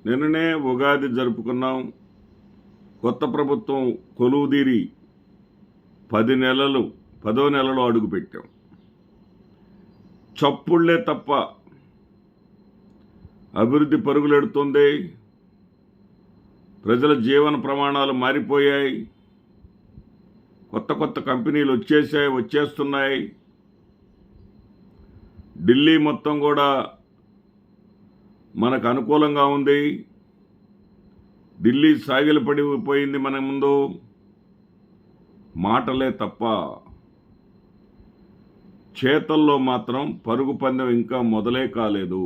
నిన్ననే ఉగాది జరుపుకున్నాం. కొత్త ప్రభుత్వం కొలువుదీరి 10 నెలలు 10వ నెలలో అడుగుపెట్టాం. చప్పుళ్లే తప్ప అభివృద్ధి పరుగులెడుతుంది. ప్రజల జీవన ప్రమాణాలు మారిపోయాయి. కొత్త కంపెనీలు వచ్చేస్తున్నాయి. ఢిల్లీ మొత్తం కూడా మనకు అనుకూలంగా ఉంది. ఢిల్లీ సాగిలపడిపోయింది మన ముందు. మాటలే తప్ప చేతల్లో మాత్రం పరుగు పందెం ఇంకా మొదలే కాలేదు.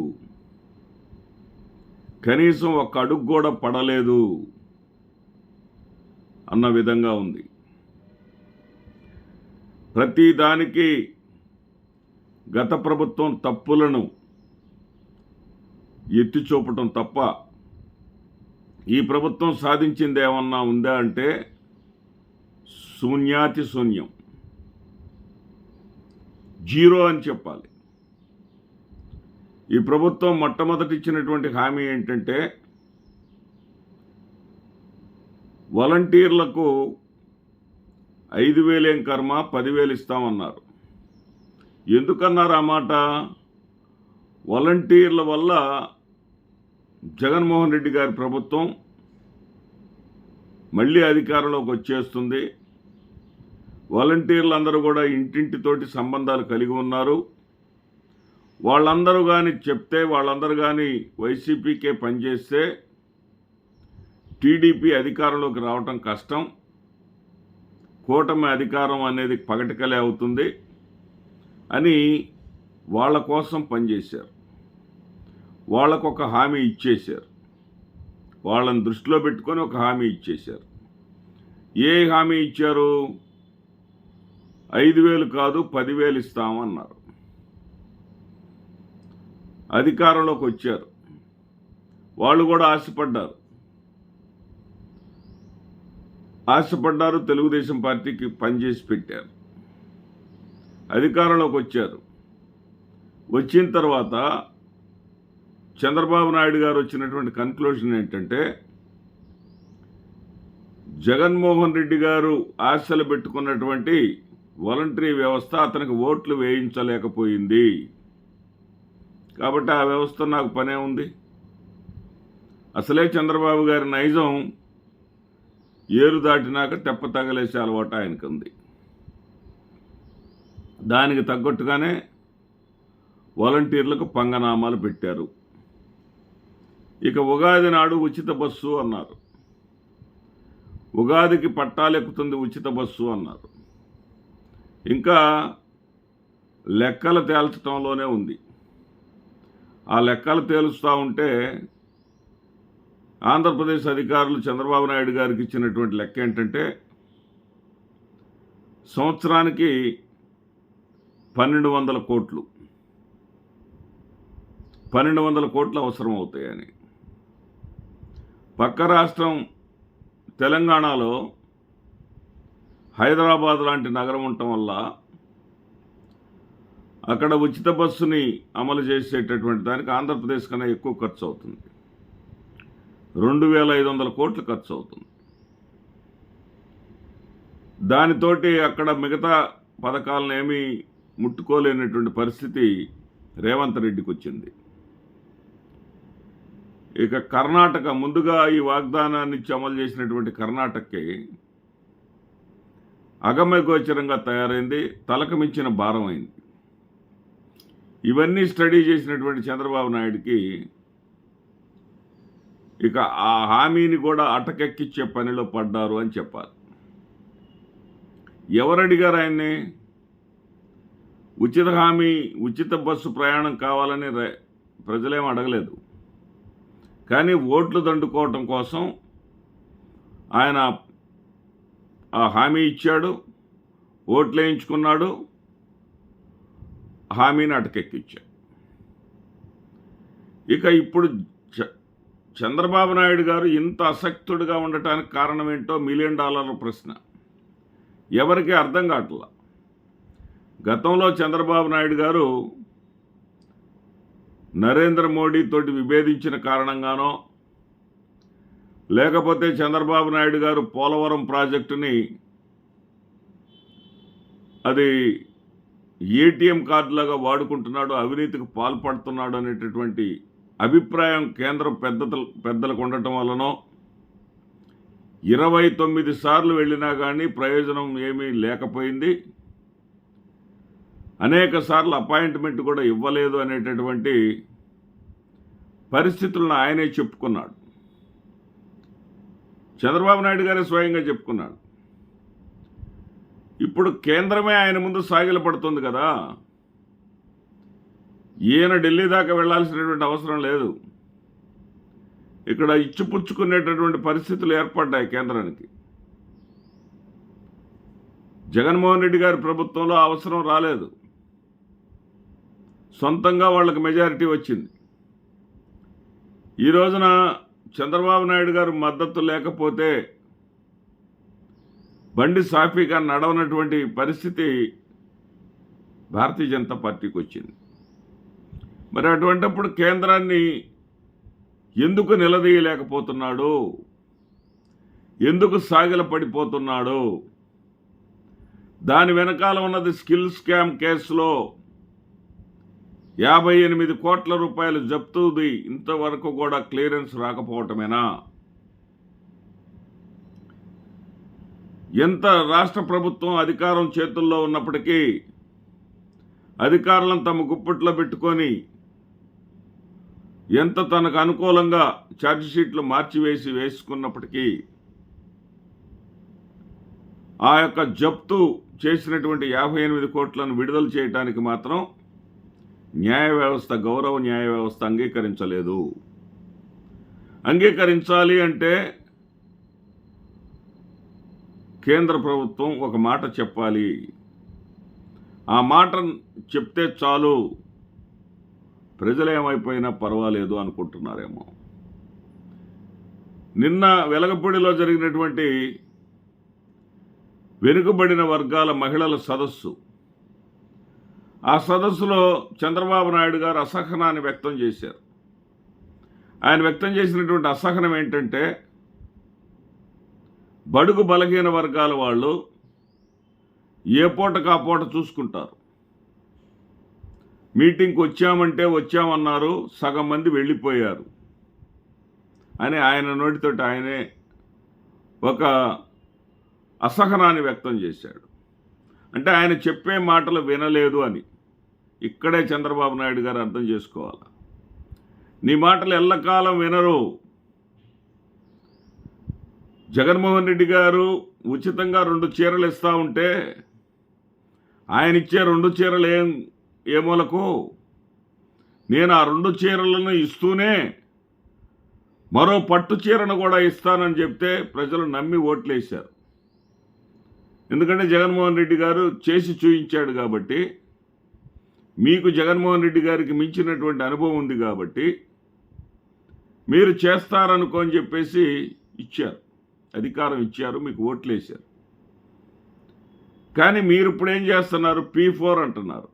కనీసం ఒక అడుగు కూడా పడలేదు అన్న విధంగా ఉంది. ప్రతి దానికి గత ప్రభుత్వం తప్పులను ఎత్తి చూపటం తప్ప ఈ ప్రభుత్వం సాధించింది ఏమన్నా ఉందా అంటే శూన్యాతి శూన్యం, జీరో అని చెప్పాలి. ఈ ప్రభుత్వం మొట్టమొదటి ఇచ్చినటువంటి హామీ ఏంటంటే వాలంటీర్లకు 5,000 ఏం కర్మ 10,000 ఇస్తామన్నారు. ఎందుకన్నారు ఆ మాట? వాలంటీర్ల వల్ల జగన్మోహన్ రెడ్డి గారి ప్రభుత్వం మళ్ళీ అధికారంలోకి వచ్చేస్తుంది. వాలంటీర్లందరూ కూడా ఇంటింటితోటి సంబంధాలు కలిగి ఉన్నారు. వాళ్ళందరూ కానీ చెప్తే, వాళ్ళందరూ కానీ వైసీపీకే పనిచేస్తే టీడీపీ అధికారంలోకి రావటం కష్టం. కూటమి అధికారం అనేది పగటికలే అవుతుంది అని వాళ్ళ కోసం పనిచేశారు. వాళ్ళకు ఒక హామీ ఇచ్చేశారు. వాళ్ళని దృష్టిలో పెట్టుకొని ఒక హామీ ఇచ్చేశారు. ఏ హామీ ఇచ్చారు? 5,000 కాదు 10,000 ఇస్తామన్నారు. అధికారంలోకి వచ్చారు. వాళ్ళు కూడా ఆశపడ్డారు. తెలుగుదేశం పార్టీకి పనిచేసి పెట్టారు. అధికారంలోకి వచ్చారు. వచ్చిన తర్వాత చంద్రబాబు నాయుడు గారు వచ్చినటువంటి కన్క్లూజన్ ఏంటంటే జగన్మోహన్ రెడ్డి గారు ఆశలు పెట్టుకున్నటువంటి వాలంటరీ వ్యవస్థ అతనికి ఓట్లు వేయించలేకపోయింది. కాబట్టి ఆ వ్యవస్థ నాకు పనే ఉంది. అసలే చంద్రబాబు గారి నైజం ఏరు దాటినాక తెప్ప తగలేసే అలవాటు ఆయనకు ఉంది. దానికి తగ్గట్టుగానే వాలంటీర్లకు పంగనామాలు పెట్టారు. ఇక ఉగాది నాడు ఉచిత బస్సు అన్నారు. ఉగాదికి పట్టాలెక్కుతుంది ఉచిత బస్సు అన్నారు. ఇంకా లెక్కలు తేల్చడంలోనే ఉంది. ఆ లెక్కలు తేలుస్తూ ఉంటే ఆంధ్రప్రదేశ్ అధికారులు చంద్రబాబు నాయుడు గారికి ఇచ్చినటువంటి లెక్క ఏంటంటే సంవత్సరానికి 1,200 కోట్లు 1,200 కోట్లు అవసరం అవుతాయని. పక్క రాష్ట్రం తెలంగాణలో హైదరాబాద్ లాంటి నగరం ఉండటం వల్ల అక్కడ ఉచిత బస్సుని అమలు చేసేటటువంటి దానికి ఆంధ్రప్రదేశ్ కన్నా ఎక్కువ ఖర్చు అవుతుంది. 2,500 కోట్లు ఖర్చు అవుతుంది. దానితోటి అక్కడ మిగతా పథకాలను ఏమీ ముట్టుకోలేనటువంటి పరిస్థితి రేవంత్ రెడ్డికి వచ్చింది. ఇక కర్ణాటక ముందుగా ఈ వాగ్దానాన్ని ఇచ్చి అమలు చేసినటువంటి కర్ణాటకకి అగమ్యగోచరంగా తయారైంది. తలకు మించిన భారం అయింది. ఇవన్నీ స్టడీ చేసినటువంటి చంద్రబాబు నాయుడికి ఇక ఆ హామీని కూడా అటకెక్కిచ్చే పనిలో పడ్డారు అని చెప్పాలి. ఎవరు అడిగారు ఆయన్ని? ఉచిత హామీ, ఉచిత బస్సు ప్రయాణం కావాలని ప్రజలేం అడగలేదు. కానీ ఓట్లు దండుకోవటం కోసం ఆయన ఆ హామీ ఇచ్చాడు, ఓట్లు వేయించుకున్నాడు, హామీని అటకెక్కిచ్చాడు. ఇక ఇప్పుడు చంద్రబాబు నాయుడు గారు ఇంత అసక్తుడిగా ఉండటానికి కారణం ఏంటో $1 మిలియన్ ప్రశ్న. ఎవరికి అర్థం కావట్లా. గతంలో చంద్రబాబు నాయుడు గారు నరేంద్ర మోడీ తోటి విభేదించిన కారణంగానో లేకపోతే చంద్రబాబు నాయుడు గారు పోలవరం ప్రాజెక్టుని అది ఏటీఎం కార్డులాగా వాడుకుంటున్నాడు, అవినీతికి పాల్పడుతున్నాడు అనేటటువంటి అభిప్రాయం కేంద్ర పెద్దలకు ఉండటం వలనో 29 సార్లు వెళ్ళినా కానీ ప్రయోజనం ఏమీ లేకపోయింది. అనేక సార్లు అపాయింట్మెంట్ కూడా ఇవ్వలేదు అనేటటువంటి పరిస్థితులను ఆయనే చెప్పుకున్నాడు. చంద్రబాబు నాయుడు గారే స్వయంగా చెప్పుకున్నాడు. ఇప్పుడు కేంద్రమే ఆయన ముందు సాగిలపడుతుంది కదా, ఈయన ఢిల్లీ దాకా వెళ్లాల్సినటువంటి అవసరం లేదు. ఇక్కడ ఇచ్చిపుచ్చుకునేటటువంటి పరిస్థితులు ఏర్పడ్డాయి కేంద్రానికి. జగన్మోహన్ రెడ్డి గారి ప్రభుత్వంలో అవసరం రాలేదు, సొంతంగా వాళ్ళకి మెజారిటీ వచ్చింది. ఈ రోజున చంద్రబాబు నాయుడు గారు మద్దతు లేకపోతే బండి సాఫీగా నడవనటువంటి పరిస్థితి భారతీయ జనతా పార్టీకి వచ్చింది. మరి అటువంటిప్పుడు కేంద్రాన్ని ఎందుకు నిలదీయలేకపోతున్నాడు, ఎందుకు సాగిలపడిపోతున్నాడు? దాని వెనకాల ఉన్నది స్కిల్ స్కామ్ కేసులో 58 కోట్ల రూపాయలు జప్తుది ఇంతవరకు కూడా క్లియరెన్స్ రాకపోవటమేనా? ఎంత రాష్ట్ర ప్రభుత్వం అధికారం చేతుల్లో ఉన్నప్పటికీ అధికారులను తమ గుప్పట్లో పెట్టుకొని ఎంత తనకు అనుకూలంగా ఛార్జిషీట్లు వేసుకున్నప్పటికీ ఆ యొక్క జప్తు చేసినటువంటి 58 కోట్లను విడుదల చేయడానికి మాత్రం న్యాయ వ్యవస్థ, గౌరవ న్యాయ వ్యవస్థ అంగీకరించలేదు. అంగీకరించాలి అంటే కేంద్ర ప్రభుత్వం ఒక మాట చెప్పాలి. ఆ మాట చెప్తే చాలు, ప్రజలేమైపోయినా పర్వాలేదు అనుకుంటున్నారేమో. నిన్న వెలగపూడిలో జరిగినటువంటి వెనుకబడిన వర్గాల మహిళల సదస్సు, ఆ సదస్సులో చంద్రబాబు నాయుడు గారు అసహనాన్ని వ్యక్తం చేశారు. ఆయన వ్యక్తం చేసినటువంటి అసహనం ఏంటంటే, బడుగు బలహీన వర్గాల వాళ్ళు ఏ పూటకు ఆ పూట చూసుకుంటారు. మీటింగ్కి వచ్చామంటే వచ్చామన్నారు, సగం మంది వెళ్ళిపోయారు అని ఆయన నోటితోటి ఆయనే ఒక అసహనాన్ని వ్యక్తం చేశాడు. అంటే ఆయన చెప్పే మాటలు వినలేదు అని ఇక్కడే చంద్రబాబు నాయుడు గారు అర్థం చేసుకోవాలి. నీ మాటలు ఎల్లకాలం వినరు. జగన్మోహన్ రెడ్డి గారు ఉచితంగా 2 చీరలు ఇస్తూ ఉంటే ఆయన ఇచ్చే 2 చీరలు ఏ మూలకు? నేను ఆ 2 చీరలను ఇస్తూనే మరో పట్టు చీరను కూడా ఇస్తానని చెప్తే ప్రజలు నమ్మి ఓట్లేశారు. ఎందుకంటే జగన్మోహన్ రెడ్డి గారు చేసి చూయించాడు కాబట్టి, మీకు జగన్మోహన్ రెడ్డి గారికి మించినటువంటి అనుభవం ఉంది కాబట్టి మీరు చేస్తారనుకోని చెప్పేసి ఇచ్చారు, అధికారం ఇచ్చారు, మీకు ఓట్లేశారు. కానీ మీరు ఇప్పుడు ఏం చేస్తున్నారు? P4 అంటున్నారు.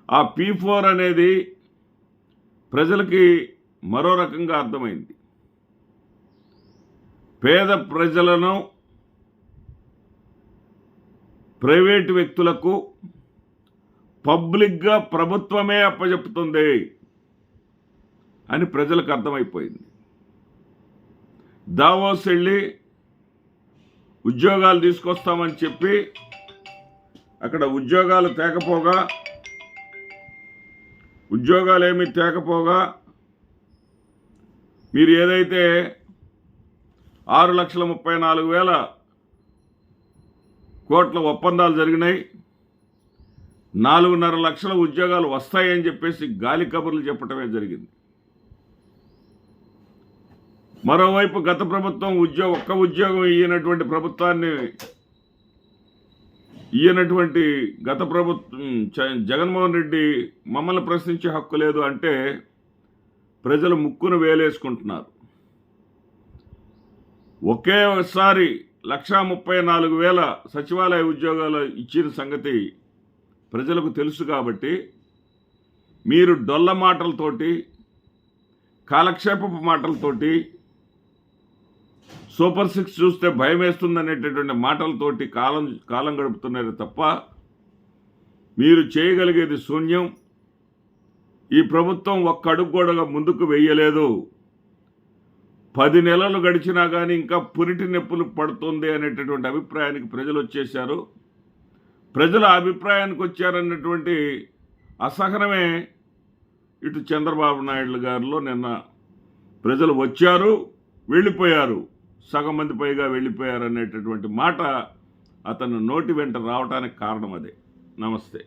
ఆ P4 అనేది ప్రజలకి మరో రకంగా అర్థమైంది. పేద ప్రజలను ప్రైవేటు వ్యక్తులకు పబ్లిక్గా ప్రభుత్వమే అప్పచెప్పుతుంది అని ప్రజలకు అర్థమైపోయింది. దావోస్ వెళ్ళి ఉద్యోగాలు తీసుకొస్తామని చెప్పి అక్కడ ఉద్యోగాలు ఏమీ తేకపోగా మీరు ఏదైతే 6,34,000 కోట్ల ఒప్పందాలు జరిగినాయి, 4.5 లక్షల ఉద్యోగాలు వస్తాయని చెప్పేసి గాలి కబుర్లు చెప్పటమే జరిగింది. మరోవైపు గత ప్రభుత్వం ఒక్క ఉద్యోగం ఇయ్యనటువంటి గత ప్రభుత్వం జగన్మోహన్ రెడ్డి మమ్మల్ని ప్రశ్నించే హక్కు లేదు అంటే ప్రజలు ముక్కును వేలేసుకుంటున్నారు. ఒకేసారి 1,34,000 సచివాలయ ఉద్యోగాలు ఇచ్చిన సంగతి ప్రజలకు తెలుసు కాబట్టి మీరు డొల్ల మాటలతోటి, కాలక్షేపపు మాటలతోటి సూపర్ 6 చూస్తే భయం వేస్తుందనేటటువంటి మాటలతోటి కాలం గడుపుతున్నారు తప్ప మీరు చేయగలిగేది శూన్యం. ఈ ప్రభుత్వం ఒక్క అడుగు కూడా ముందుకు వెయ్యలేదు. 10 నెలలు గడిచినా కానీ ఇంకా పురిటి నొప్పులు పడుతుంది అనేటటువంటి అభిప్రాయానికి ప్రజలు వచ్చేశారు. ప్రజల అభిప్రాయానికి వచ్చారన్నటువంటి అసహనమే ఇటు చంద్రబాబు నాయుడు గారిలో నిన్న ప్రజలు వచ్చారు, వెళ్ళిపోయారు, సగం మంది పైగా వెళ్ళిపోయారు అనేటటువంటి మాట అతను నోటి వెంట రావడానికి కారణం అదే. నమస్తే.